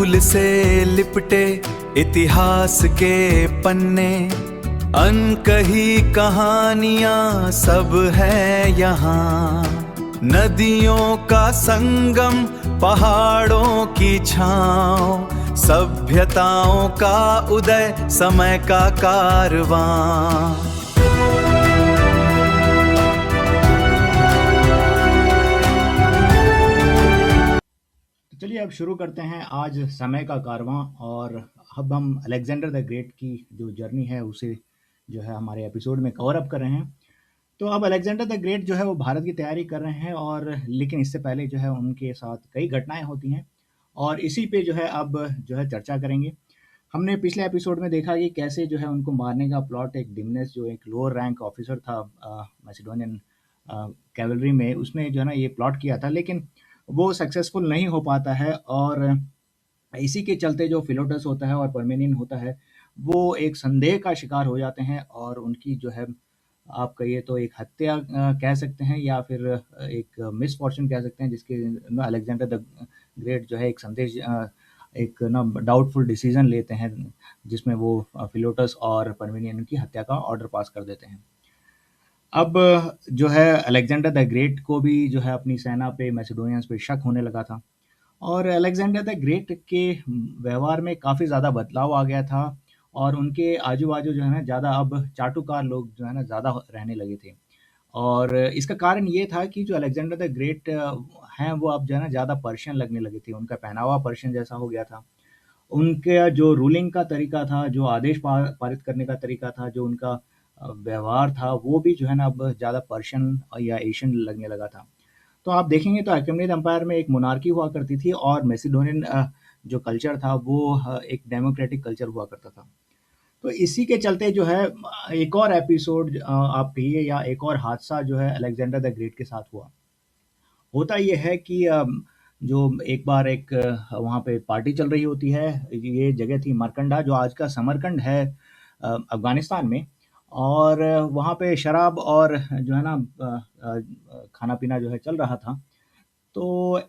धूल से लिपटे इतिहास के पन्ने, अनकही कहानियां सब है यहाँ। नदियों का संगम, पहाड़ों की छाँव, सभ्यताओं का उदय, समय का कारवां। चलिए अब शुरू करते हैं आज समय का कारवां। और अब हम अलेक्जेंडर द ग्रेट की जो जर्नी है उसे जो है हमारे एपिसोड में कवर अप कर रहे हैं। तो अब अलेक्जेंडर द ग्रेट जो है वो भारत की तैयारी कर रहे हैं, और लेकिन इससे पहले जो है उनके साथ कई घटनाएं होती हैं, और इसी पे जो है अब जो है चर्चा करेंगे। हमने पिछले एपिसोड में देखा कि कैसे जो है उनको मारने का प्लॉट एक डिमनेस, जो एक लोअर रैंक ऑफिसर था मैसिडोनियन कैवलरी में, उसने जो है ना ये प्लॉट किया था, लेकिन वो सक्सेसफुल नहीं हो पाता है। और इसी के चलते जो फिलोटस होता है और परमेनियन होता है वो एक संदेह का शिकार हो जाते हैं, और उनकी जो है आप कहिए तो एक हत्या कह सकते हैं, या फिर एक मिसफॉर्चून कह सकते हैं, जिसके अलेक्जेंडर द ग्रेट जो है एक संदेश एक ना डाउटफुल डिसीजन लेते हैं, जिसमें वो फिलोटस और परमेनियन की हत्या का ऑर्डर पास कर देते हैं। अब जो है अलेक्जेंडर द ग्रेट को भी जो है अपनी सेना पे, मैसिडोनियंस पे शक होने लगा था, और अलेक्जेंडर द ग्रेट के व्यवहार में काफ़ी ज़्यादा बदलाव आ गया था, और उनके आजू-बाजू जो है ना ज़्यादा अब चाटुकार लोग जो है ना ज़्यादा रहने लगे थे। और इसका कारण ये था कि जो अलेक्जेंडर द ग्रेट हैं वो अब जो है ना ज़्यादा पर्शियन लगने लगे थे, उनका पहनावा पर्शियन जैसा हो गया था। उनका जो रूलिंग का तरीका था, जो आदेश पारित करने का तरीका था, जो उनका व्यवहार था, वो भी जो है ना अब ज़्यादा पर्शियन या एशियन लगने लगा था। तो आप देखेंगे तो अकेमेनिड एम्पायर में एक मोनार्की हुआ करती थी, और मैसिडोनियन जो कल्चर था वो एक डेमोक्रेटिक कल्चर हुआ करता था। तो इसी के चलते जो है एक और एपिसोड आप कहिए या एक और हादसा जो है अलेक्जेंडर द ग्रेट के साथ हुआ। होता ये है कि जो एक बार एक वहाँ पे पार्टी चल रही होती है। ये जगह थी मरकंडा, जो आज का समरकंद है अफ़गानिस्तान में। और वहाँ पे शराब और जो है ना खाना-पीना जो है चल रहा था। तो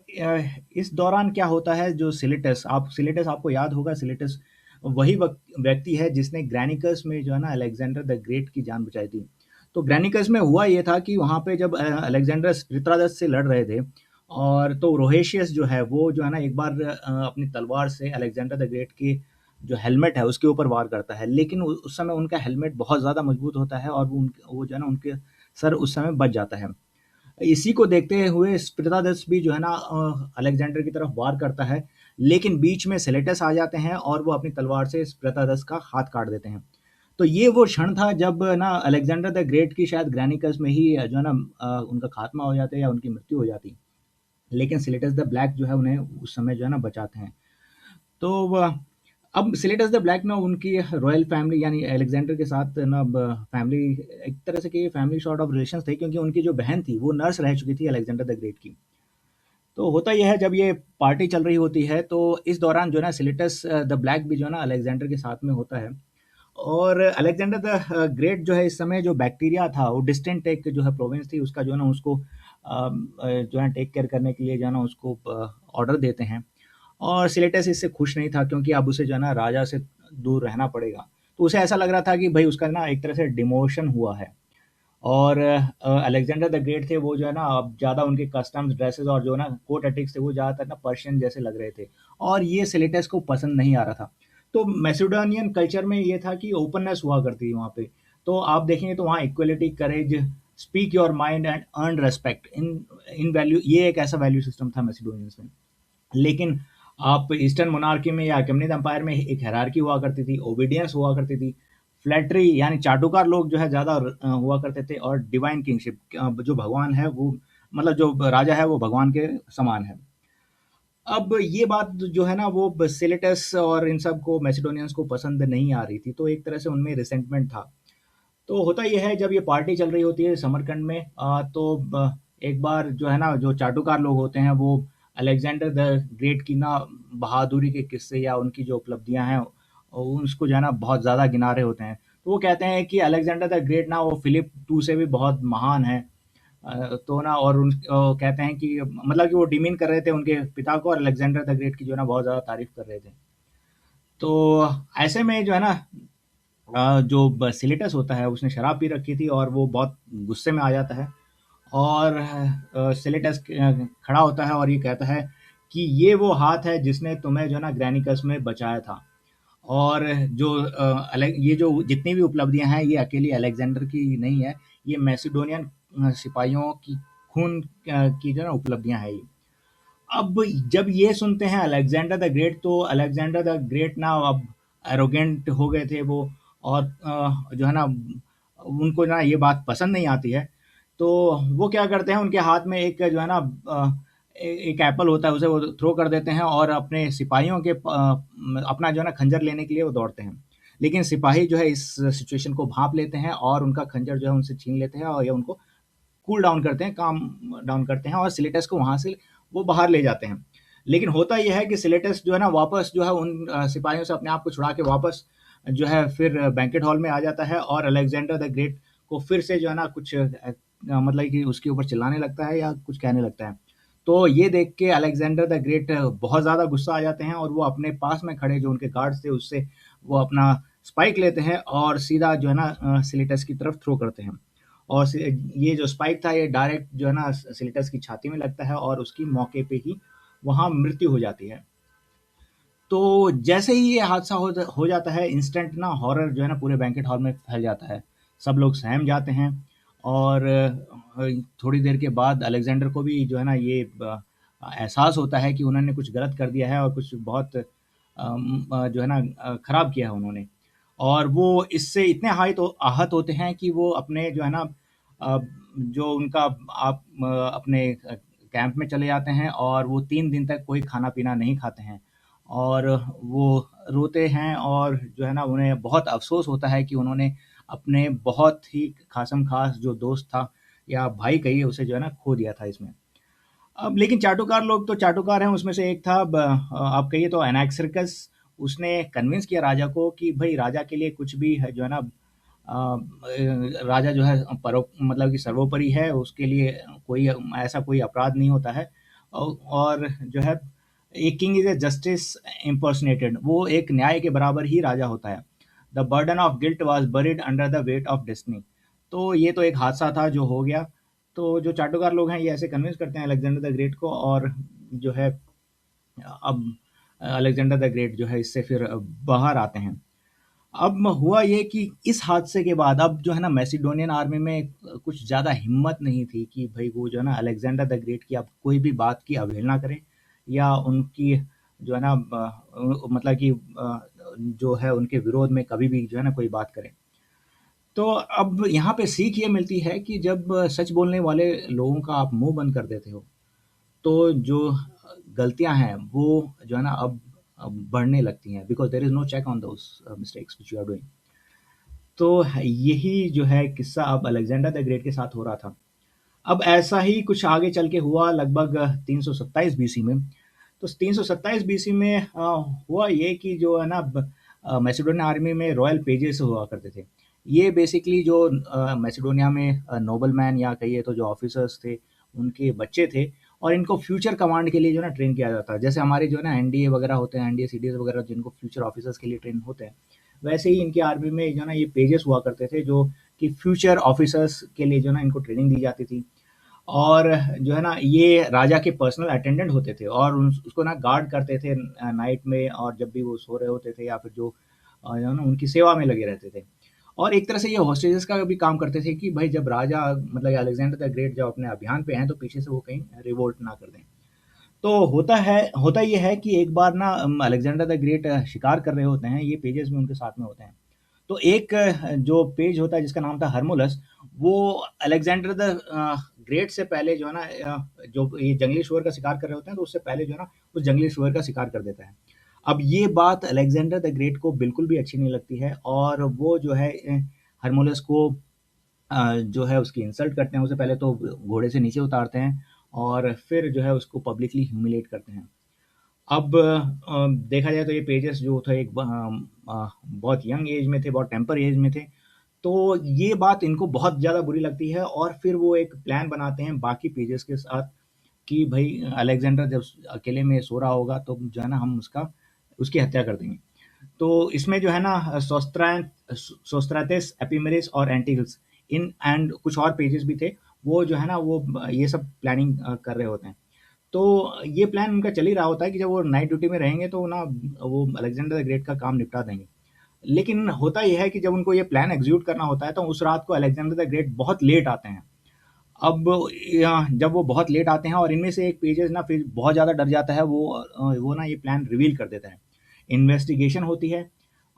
इस दौरान क्या होता है, जो सिलेटस आपको याद होगा, सिलेटस वही व्यक्ति है जिसने ग्रैनिकस में जो है ना अलेक्जेंडर द ग्रेट की जान बचाई थी। तो ग्रैनिकस में हुआ ये था कि वहाँ पे जब अलेक्जेंडर स्पित्रादस से लड़ रहे थे, और तो रोहेशियस जो है वो जो है ना एक बार अपनी तलवार से अलेक्जेंडर द ग्रेट की जो हेलमेट है उसके ऊपर वार करता है, लेकिन उस समय उनका हेलमेट बहुत ज़्यादा मजबूत होता है, और वो जो है ना उनके सर उस समय बच जाता है। इसी को देखते हुए स्पिटादस भी जो है ना अलेक्जेंडर की तरफ वार करता है, लेकिन बीच में सेलेटस आ जाते हैं और वो अपनी तलवार से स्पिटादस का हाथ काट देते हैं। तो ये वो क्षण था जब ना अलेक्जेंडर द ग्रेट की शायद ग्रैनिकस में ही जो है ना उनका खात्मा हो जाता है या उनकी मृत्यु हो जाती। लेकिन सिलेटस द ब्लैक जो है उन्हें उस समय जो है ना बचाते हैं। तो अब सिलेटस द ब्लैक ना उनकी रॉयल फैमिली यानी अलेक्जेंडर के साथ ना फैमिली, एक तरह से कि फैमिली सॉर्ट ऑफ रिलेशंस थे, क्योंकि उनकी जो बहन थी वो नर्स रह चुकी थी अलेक्जेंडर द ग्रेट की। तो होता यह है, जब ये पार्टी चल रही होती है तो इस दौरान जो है ना सिलेटस द ब्लैक भी जो है ना अलेक्जेंडर के साथ में होता है। और अलेक्जेंडर द ग्रेट जो है इस समय जो बैक्टीरिया था वो डिस्टेंट एक जो है प्रोविंस थी उसका जो है ना उसको जो है टेक केयर करने के लिए जो है ना उसको ऑर्डर देते हैं। और सिलेटस इससे खुश नहीं था, क्योंकि अब उसे जो है ना राजा से दूर रहना पड़ेगा। तो उसे ऐसा लग रहा था कि भाई उसका ना एक तरह से डिमोशन हुआ है। और अलेक्जेंडर द ग्रेट थे वो जो है ना अब ज़्यादा उनके कस्टम्स ड्रेसेस और जो ना कोट एथिक्स थे वो ज़्यादातर ना पर्शियन जैसे लग रहे थे, और ये सिलेटस को पसंद नहीं आ रहा था। तो मैसिडोनियन कल्चर में ये था कि ओपननेस हुआ करती थी वहाँ पे। तो आप देखेंगे तो वहाँ equality, courage, speak your mind and earn respect, in in value, ये एक ऐसा वैल्यू सिस्टम था मैसिडोनियंस में। लेकिन आप ईस्टर्न मोनार्की में या अकेमेनिड एम्पायर में एक हायरार्की हुआ करती थी, ओबीडियंस हुआ करती थी, फ्लैटरी यानी चाटुकार लोग जो है ज़्यादा हुआ करते थे, और डिवाइन किंगशिप, जो भगवान है वो, मतलब जो राजा है वो भगवान के समान है। अब ये बात जो है ना वो सिलेटस और इन सब को, मैसिडोनियंस को पसंद नहीं आ रही थी, तो एक तरह से उनमें रिसेंटमेंट था। तो होता ये है, जब ये पार्टी चल रही होती है समरकंद में तो एक बार जो है ना जो चाटुकार लोग होते हैं वो अलेक्जेंडर द ग्रेट की ना बहादुरी के किस्से या उनकी जो उपलब्धियां हैं उसको जो है ना बहुत ज़्यादा गिना रहे होते हैं। तो वो कहते हैं कि अलेक्जेंडर द ग्रेट ना वो फिलिप टू से भी बहुत महान है। तो ना और कहते हैं कि मतलब कि वो डिमीन कर रहे थे उनके पिता को, और अलेक्जेंडर द ग्रेट की जो है ना बहुत ज़्यादा तारीफ कर रहे थे। तो ऐसे में जो है ना जो सिलेटस होता है उसने शराब पी रखी थी और वो बहुत गुस्से में आ जाता है। और सिलेटस खड़ा होता है और ये कहता है कि ये वो हाथ है जिसने तुम्हें जो है ना ग्रैनिकस में बचाया था। और जो ये जो जितनी भी उपलब्धियां हैं ये अकेली अलेक्जेंडर की नहीं है, ये मैसिडोनियन सिपाहियों की खून की जो है ना उपलब्धियां है ये। अब जब ये सुनते हैं अलेक्जेंडर द ग्रेट, तो अलेक्जेंडर द ग्रेट ना अब एरोगेंट हो गए थे वो। और जो है ना उनको ना ये बात पसंद नहीं आती है। तो वो क्या करते हैं, उनके हाथ में एक जो है ना एक एप्पल होता है, उसे वो थ्रो कर देते हैं और अपने सिपाहियों के अपना जो है ना खंजर लेने के लिए वो दौड़ते हैं। लेकिन सिपाही जो है इस सिचुएशन को भांप लेते हैं और उनका खंजर जो है उनसे छीन लेते हैं, और ये उनको कूल डाउन करते हैं, काम डाउन करते हैं, और सिलेटस को वहाँ से वो बाहर ले जाते हैं। लेकिन होता ये है कि सिलेटस जो है ना वापस जो है उन सिपाहियों से अपने आप को छुड़ा के वापस जो है फिर बैंकेट हॉल में आ जाता है, और अलेक्जेंडर द ग्रेट को फिर से जो है ना कुछ मतलब कि उसके ऊपर चिल्लाने लगता है या कुछ कहने लगता है। तो ये देख के अलेक्जेंडर द ग्रेट बहुत ज़्यादा गुस्सा आ जाते हैं, और वो अपने पास में खड़े जो उनके गार्ड्स थे उससे वो अपना स्पाइक लेते हैं और सीधा जो है ना सिलेटस की तरफ थ्रो करते हैं। और ये जो स्पाइक था ये डायरेक्ट जो है ना सिलेटस की छाती में लगता है और उसकी मौके पे ही वहाँ मृत्यु हो जाती है। तो जैसे ही ये हादसा हो जाता है, इंस्टेंट ना हॉरर जो है ना पूरे बैंकेट हॉल में फैल जाता है। सब लोग सहम जाते हैं। और थोड़ी देर के बाद अलेक्जेंडर को भी जो है ना ये एहसास होता है कि उन्होंने कुछ गलत कर दिया है और कुछ बहुत जो है ना खराब किया है उन्होंने। और वो इससे इतने आहत होते हैं कि वो अपने जो है ना अ, जो उनका आप अपने कैंप में चले जाते हैं, और वो 3 दिन तक कोई खाना पीना नहीं खाते हैं। और वो रोते हैं, और जो है ना उन्हें बहुत अफ़सोस होता है कि उन्होंने अपने बहुत ही ख़ासम-ख़ास जो दोस्त था या भाई कहिए उसे जो है ना खो दिया था इसमें। अब लेकिन चाटुकार लोग तो चाटुकार हैं, उसमें से एक था आप कहिए तो एनाक्सिर्कस। उसने कन्विंस किया राजा को कि भई राजा के लिए कुछ भी है जो है ना राजा जो है मतलब कि सर्वोपरि है, उसके लिए कोई ऐसा कोई अपराध नहीं होता है। और जो है एक किंग इज़ अ जस्टिस इम्पर्सनेटेड, वो एक न्याय के बराबर ही राजा होता है। The burden of guilt was buried under the weight of destiny. तो ये तो एक हादसा था जो हो गया। तो जो चाटुकार लोग हैं ये ऐसे कन्विंस करते हैं अलेक्जेंडर द ग्रेट को, और जो है अब अलेक्जेंडर द ग्रेट जो है इससे फिर बाहर आते हैं। अब हुआ ये कि इस हादसे के बाद अब जो है ना मैसिडोनियन आर्मी में कुछ ज़्यादा हिम्मत नहीं थी कि भाई वो जो है ना अलेक्जेंडर द ग्रेट की अब कोई भी बात की अवहेलना करे, या उनकी जो है ना मतलब कि जो है उनके विरोध में कभी भी जो है ना कोई बात करे। तो अब यहाँ पे सीख ये मिलती है कि जब सच बोलने वाले लोगों का आप मुंह बंद कर देते हो, तो जो गलतियां हैं वो जो है ना अब बढ़ने लगती हैं, because there is no check on those mistakes which you are doing. तो यही जो है किस्सा अब अलेक्जेंडर द ग्रेट के साथ हो रहा था। अब ऐसा ही कुछ आगे चल के हुआ लगभग 327 बीसी में। तो 327 बीसी में हुआ ये कि जो है ना मैसेडोनियन आर्मी में रॉयल पेजेस हुआ करते थे। ये बेसिकली जो मैसेडोनिया में नोबलमैन या कहिए तो जो ऑफिसर्स थे उनके बच्चे थे, और इनको फ्यूचर कमांड के लिए जो है ना ट्रेन किया जाता है। जैसे हमारे जो है ना एनडीए वगैरह होते हैं, एनडीए सीडीएस वगैरह जिनको फ्यूचर ऑफिसर्स के लिए ट्रेन होते हैं, वैसे ही इनकी आर्मी में जो है ना ये पेजेस हुआ करते थे जो कि फ्यूचर ऑफिसर्स के लिए जो है ना इनको ट्रेनिंग दी जाती थी। और जो है ना ये राजा के पर्सनल अटेंडेंट होते थे, और उसको ना गार्ड करते थे नाइट में, और जब भी वो सो रहे होते थे या फिर जो जो है ना उनकी सेवा में लगे रहते थे। और एक तरह से ये हॉस्टेजेस का भी काम करते थे कि भाई जब राजा मतलब अलेक्जेंडर द ग्रेट जब अपने अभियान पे हैं तो पीछे से वो कहीं रिवोल्ट ना कर दें। तो होता ये है कि एक बार ना अलेक्जेंडर द ग्रेट शिकार कर रहे होते हैं, ये पेजेस भी उनके साथ में होते हैं। तो एक जो पेज होता है जिसका नाम था हरमुलस, वो अलेक्जेंडर द ग्रेट से पहले जो है ना जो ये जंगली सुअर का शिकार कर रहे होते हैं, तो उससे पहले जो है ना उस जंगली सुअर का शिकार कर देता है। अब ये बात अलेक्जेंडर द ग्रेट को बिल्कुल भी अच्छी नहीं लगती है, और वो जो है हरमुलस को जो है उसकी इंसल्ट करते हैं। उससे पहले तो घोड़े से नीचे उतारते हैं, और फिर जो है उसको पब्लिकली ह्यूमिलेट करते हैं। अब देखा जाए तो ये पेजेस जो थे एक बहुत यंग एज में थे, बहुत टेम्पर एज में थे। तो ये बात इनको बहुत ज़्यादा बुरी लगती है और फिर वो एक प्लान बनाते हैं बाकी पेजेस के साथ कि भाई अलेक्जेंडर जब अकेले में सो रहा होगा तो जो है ना हम उसकी हत्या कर देंगे। तो इसमें जो है ना सोस्त्रातेस, एपिमेरिस और एंटिगल्स इन एंड कुछ और पेजेस भी थे, वो जो है ना वो ये सब प्लानिंग कर रहे होते हैं। तो ये प्लान उनका चल ही रहा होता है कि जब वो नाइट ड्यूटी में रहेंगे तो ना वो अलेक्जेंडर द ग्रेट का काम निपटा देंगे। लेकिन होता यह है कि जब उनको ये प्लान एग्जीक्यूट करना होता है तो उस रात को अलेक्जेंडर द ग्रेट बहुत लेट आते हैं। अब जब वो बहुत लेट आते हैं और इनमें से एक पेजेस ना फिर बहुत ज़्यादा डर जाता है, वो ना ये प्लान रिवील कर देता है। इन्वेस्टिगेशन होती है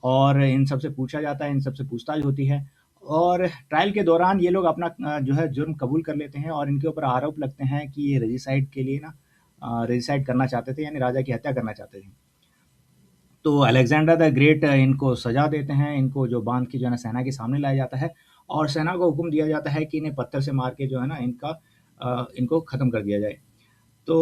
और इन सबसे पूछा जाता है, इन सबसे पूछताछ होती है और ट्रायल के दौरान ये लोग अपना जो है जुर्म कबूल कर लेते हैं और इनके ऊपर आरोप लगते हैं कि ये रेजिसाइड के लिए ना रेजिसाइड करना चाहते थे, यानी राजा की हत्या करना चाहते थे। तो अलेक्जेंडर द ग्रेट इनको सजा देते हैं, इनको जो बांध के जो है ना सेना के सामने लाया जाता है और सेना को हुक्म दिया जाता है कि इन्हें पत्थर से मार के जो है ना इनको ख़त्म कर दिया जाए। तो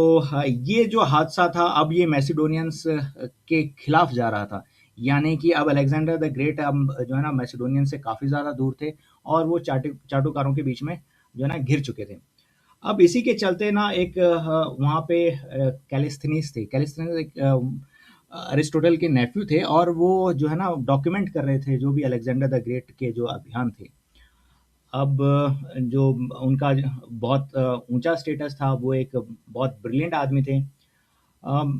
ये जो हादसा था अब ये मैसिडोनियंस के खिलाफ जा रहा था, यानी कि अब अलेक्जेंडर द ग्रेट अब जो है ना मैसिडोनियन से काफ़ी ज़्यादा दूर थे और वो चाटुकारों के बीच में जो है ना घिर चुके थे। अब इसी के चलते ना एक वहाँ पे कैलिस्थनीस थे। कैलिस्थनीस एक अरिस्टोटल के नेफ्यू थे और वो जो है ना डॉक्यूमेंट कर रहे थे जो भी अलेक्जेंडर द ग्रेट के जो अभियान थे। अब जो उनका बहुत ऊंचा स्टेटस था, वो एक बहुत ब्रिलियंट आदमी थे।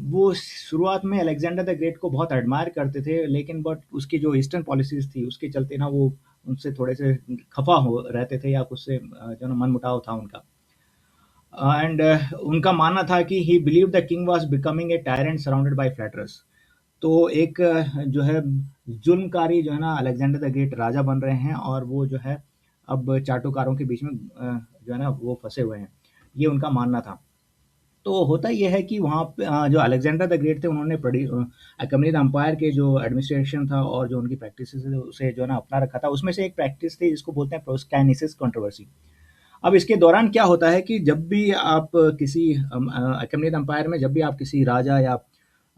वो शुरुआत में अलेक्जेंडर द ग्रेट को बहुत एडमायर करते थे, लेकिन बट उसकी जो ईस्टर्न पॉलिसीज थी उसके चलते ना वो उनसे थोड़े से खफा हो रहते थे या उससे जो ना मनमुटाव था उनका। एंड उनका मानना था कि he believed the king was becoming a tyrant surrounded by flatterers. तो एक जो है जुल्मकारी जो है ना अलेक्जेंडर द ग्रेट राजा बन रहे हैं और वो जो है अब चाटुकारों के बीच में जो है ना वो फंसे हुए हैं, ये उनका मानना था। तो होता ये है कि वहाँ पे जो अलेक्जेंडर द ग्रेट थे उन्होंने अकमेनिड एम्पायर के जो एडमिनिस्ट्रेशन था और जो उनकी प्रैक्टिसेस थे उसे जो है ना अपना रखा था। उसमें से एक प्रैक्टिस थी जिसको बोलते हैं प्रोस्कैनिसिस कंट्रोवर्सी। अब इसके दौरान क्या होता है कि जब भी आप किसी अकमेनिड एम्पायर में जब भी आप किसी राजा या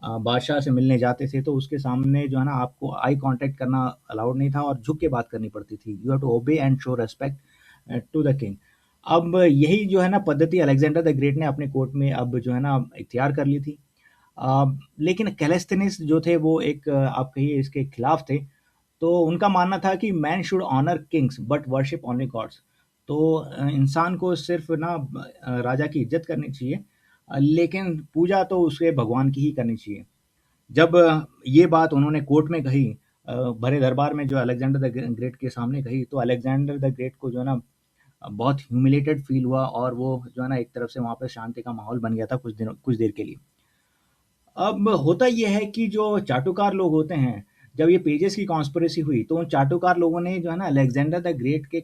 बादशाह से मिलने जाते थे तो उसके सामने जो है ना आपको आई कांटेक्ट करना अलाउड नहीं था और झुक के बात करनी पड़ती थी। You have to obey and show respect to the king. अब यही जो है ना पद्धति अलेक्जेंडर द ग्रेट ने अपने कोर्ट में अब जो है ना इख्तियार कर ली थी। लेकिन कैलेस्थेनिस जो थे वो एक आप कहिए इसके खिलाफ थे। तो उनका मानना था कि man should honour kings but worship only gods. तो इंसान को सिर्फ ना राजा की इज्जत करनी चाहिए, लेकिन पूजा तो उसके भगवान की ही करनी चाहिए। जब ये बात उन्होंने कोर्ट में कही, भरे दरबार में जो अलेक्जेंडर द ग्रेट के सामने कही, तो अलेक्जेंडर द ग्रेट को जो है ना बहुत ह्यूमिलेटेड फील हुआ और वो जो है ना एक तरफ से वहाँ पे शांति का माहौल बन गया था कुछ देर के लिए। अब होता ये है कि जो चाटुकार लोग होते हैं, जब ये पेजेस की कॉन्स्पिरेसी हुई तो उन चाटुकार लोगों ने जो है ना अलेक्जेंडर द ग्रेट के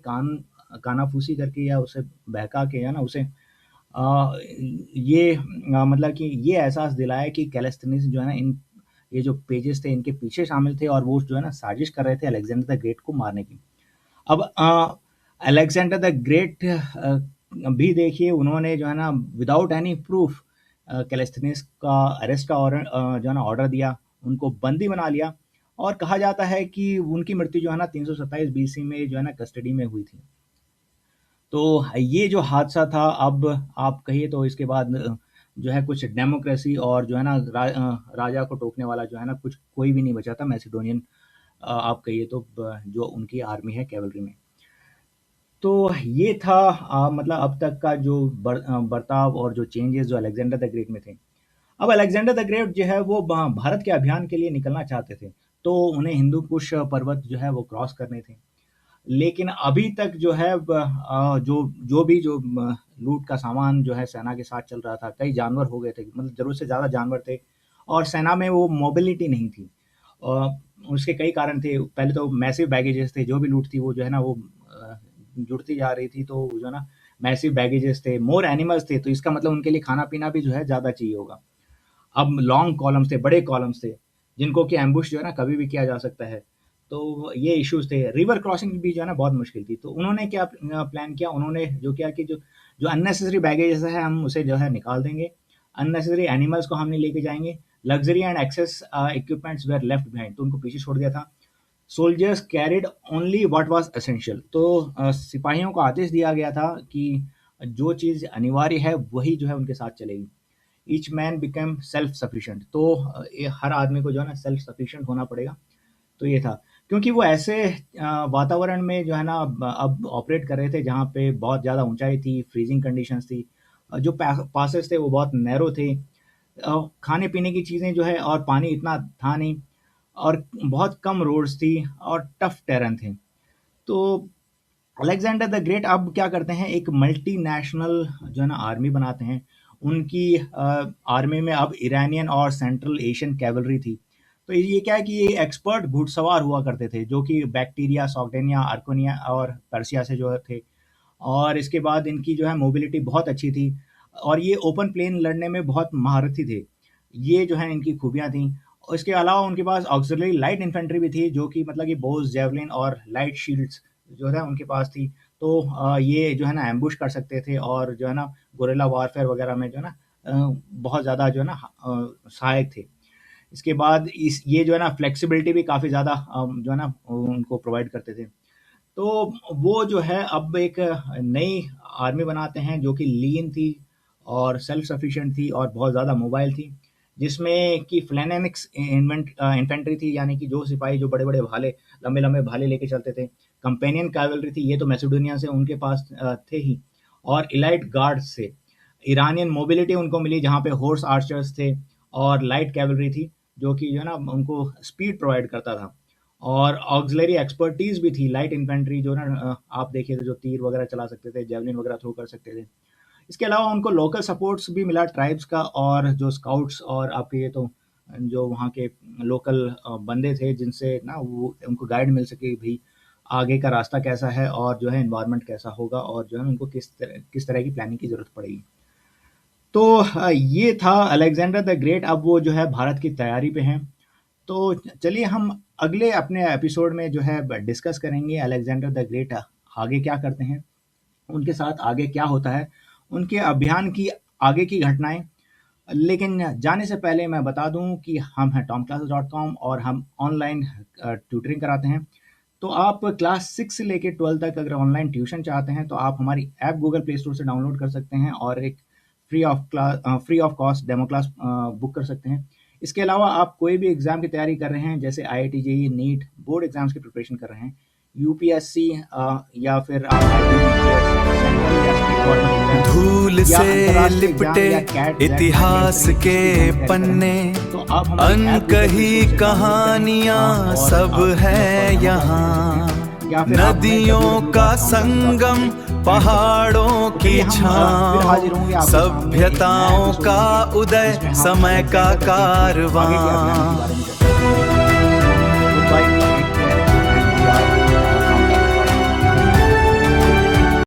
कानाफूसी करके या उसे बहका के या ना उसे मतलब कि ये एहसास दिलाया कि कैलेस्थनीस जो है ना इन ये जो पेजेस थे इनके पीछे शामिल थे और वो जो है ना साजिश कर रहे थे अलेक्जेंडर द ग्रेट को मारने की। अब अलेक्जेंडर द ग्रेट भी देखिए उन्होंने जो है ना विदाउट एनी प्रूफ कैलेस्थनीस का अरेस्ट का ऑर्डर जो है ना ऑर्डर दिया, उनको बंदी बना लिया और कहा जाता है कि उनकी मृत्यु जो है ना 327 बीसी में जो है ना कस्टडी में हुई थी। तो ये जो हादसा था, अब आप कहिए तो इसके बाद जो है कुछ डेमोक्रेसी और जो है ना राजा को टोकने वाला जो है ना कुछ कोई भी नहीं बचा था मैसिडोनियन आप कहिए तो जो उनकी आर्मी है कैवलरी में। तो ये था मतलब अब तक का जो बर्ताव और जो चेंजेस जो अलेक्जेंडर द ग्रेट में थे। अब अलेक्जेंडर द ग्रेट जो है वो भारत के अभियान के लिए निकलना चाहते थे, तो उन्हें हिंदू कुश पर्वत जो है वो क्रॉस करने थे। लेकिन अभी तक जो है जो लूट का सामान जो है सेना के साथ चल रहा था, कई जानवर हो गए थे, मतलब ज़रूरत से ज़्यादा जानवर थे और सेना में वो मोबिलिटी नहीं थी। उसके कई कारण थे। पहले तो मैसिव बैगेजेस थे, जो भी लूट थी वो जो है ना वो जुड़ती जा रही थी, तो जो है ना मैसिव बैगेजेस थे, मोर एनिमल्स थे, तो इसका मतलब उनके लिए खाना-पीना भी जो है ज़्यादा चाहिए होगा। अब लॉन्ग कॉलम्स थे, बड़े कॉलम्स थे, जिनको कि एम्बुश जो है ना कभी भी किया जा सकता है। तो ये इश्यूज़ थे। रिवर क्रॉसिंग भी जो है ना बहुत मुश्किल थी। तो उन्होंने क्या प्लान किया, उन्होंने जो किया कि जो अननेसेसरी बैगेजेस है हम उसे जो है निकाल देंगे, अननेसेसरी एनिमल्स को हम नहीं लेके जाएँगे, luxury and excess equipments were left behind, तो उनको पीछे छोड़ दिया था। Soldiers carried only what was essential. तो सिपाहियों को आदेश दिया गया था कि जो चीज़ अनिवार्य है वही जो है उनके साथ चलेगी। Each man become self sufficient. तो ये हर आदमी को जो है ना सेल्फ सफिशिएंट होना पड़ेगा। तो ये था, क्योंकि वो ऐसे वातावरण में जो है ना अब ऑपरेट कर रहे थे जहाँ पे बहुत ज़्यादा ऊंचाई थी, फ्रीजिंग कंडीशंस थी, जो पासेस थे वो बहुत नैरो थे, खाने पीने की चीज़ें जो है और पानी इतना था नहीं, और बहुत कम रोड्स थी और टफ टेरन थे। तो अलेक्जेंडर द ग्रेट अब क्या करते हैं, एक मल्टीनेशनल जो है ना आर्मी बनाते हैं। उनकी आर्मी में अब ईरानियन और सेंट्रल एशियन कैवलरी थी। तो ये क्या है कि ये एक्सपर्ट घुड़सवार हुआ करते थे जो कि बैक्टीरिया, सॉग्डेनिया, अर्कोनिया और पर्सिया से जो थे। और इसके बाद इनकी जो है मोबिलिटी बहुत अच्छी थी और ये ओपन प्लेन लड़ने में बहुत महारथी थे। ये जो है इनकी खूबियाँ थीं। और इसके अलावा उनके पास ऑक्सिलरी लाइट इन्फेंट्री भी थी, जो कि मतलब कि बोस, जेवलिन और लाइट शील्ड्स जो है उनके पास थी। तो ये जो है ना एम्बुश कर सकते थे और जो है ना गोरिल्ला वारफेयर वगैरह में जो है ना बहुत ज़्यादा जो है ना सहायक थे। इसके बाद इस ये जो है ना फ्लेक्सिबिलिटी भी काफ़ी ज़्यादा जो है ना उनको प्रोवाइड करते थे। तो वो जो है अब एक नई आर्मी बनाते हैं जो कि लीन थी और सेल्फ सफिशिएंट थी और बहुत ज़्यादा मोबाइल थी, जिसमें कि फ्लैनेनिक्स इन्फेंट्री थी, यानी कि जो सिपाही जो बड़े बड़े भाले, लंबे लंबे भाले लेके चलते थे। कंपेनियन कैवलरी थी, ये तो मैसेडोनिया से उनके पास थे ही, और इलाइट गार्ड्स से। ईरानियन मोबिलिटी उनको मिली जहाँ पे हॉर्स आर्चर्स थे, और लाइट कैवलरी थी जो कि जो है ना उनको स्पीड प्रोवाइड करता था। और ऑक्सिलरी एक्सपर्टीज भी थी, लाइट इन्फेंट्री जो ना आप देखिए तो जो तीर वगैरह चला सकते थे, जेवलिन वगैरह थ्रो कर सकते थे। इसके अलावा उनको लोकल सपोर्ट्स भी मिला ट्राइब्स का, और जो स्काउट्स और आपके ये तो जो वहाँ के लोकल बंदे थे जिनसे ना वो उनको गाइड मिल सके भाई आगे का रास्ता कैसा है और जो है एनवायरनमेंट कैसा होगा और जो है उनको किस तरह की प्लानिंग की ज़रूरत पड़ेगी। तो ये था अलेक्जेंडर द ग्रेट। अब वो जो है भारत की तैयारी पे हैं। तो चलिए हम अगले अपने एपिसोड में जो है डिस्कस करेंगे अलेक्जेंडर द ग्रेट आगे क्या करते हैं, उनके साथ आगे क्या होता है, उनके अभियान की आगे की घटनाएं। लेकिन जाने से पहले मैं बता दूं कि हम हैं tomclasses.com और हम ऑनलाइन ट्यूटरिंग कराते हैं। तो आप क्लास 6 से लेकर 12 तक अगर ऑनलाइन ट्यूशन चाहते हैं तो आप हमारी ऐप गूगल प्ले स्टोर से डाउनलोड कर सकते हैं और एक free of cost demo class book कर सकते हैं। इसके अलावा आप कोई भी एग्ज़ाम की तैयारी कर रहे हैं, जैसे IIT, JEE, NEET, board exams की प्रिपरेशन कर रहे हैं, यूपीएससी या फिर आप IBPS, सेंट्रल या स्टेट गवर्नमेंट एग्जाम धूल या से अंतर्राष्ट्रीय एग्जाम लिपटे या कैट इतिहास के पन्ने, तो आप हमारी ऐप गूगल प्ले अनकही स्टोर से कहानियां और सब आप है डेमो क्लास यहाँ। या फिर आप नदियों का संगम, पहाड़ों की फिर हाजिर होंगे छां, आपके सामने एक नए सभ्यताओं एपिसोड का में, उदय, जिसमें हम समय का अलेक्जेंडर द ग्रेट के आगे के अभियान के कारवां। बारे में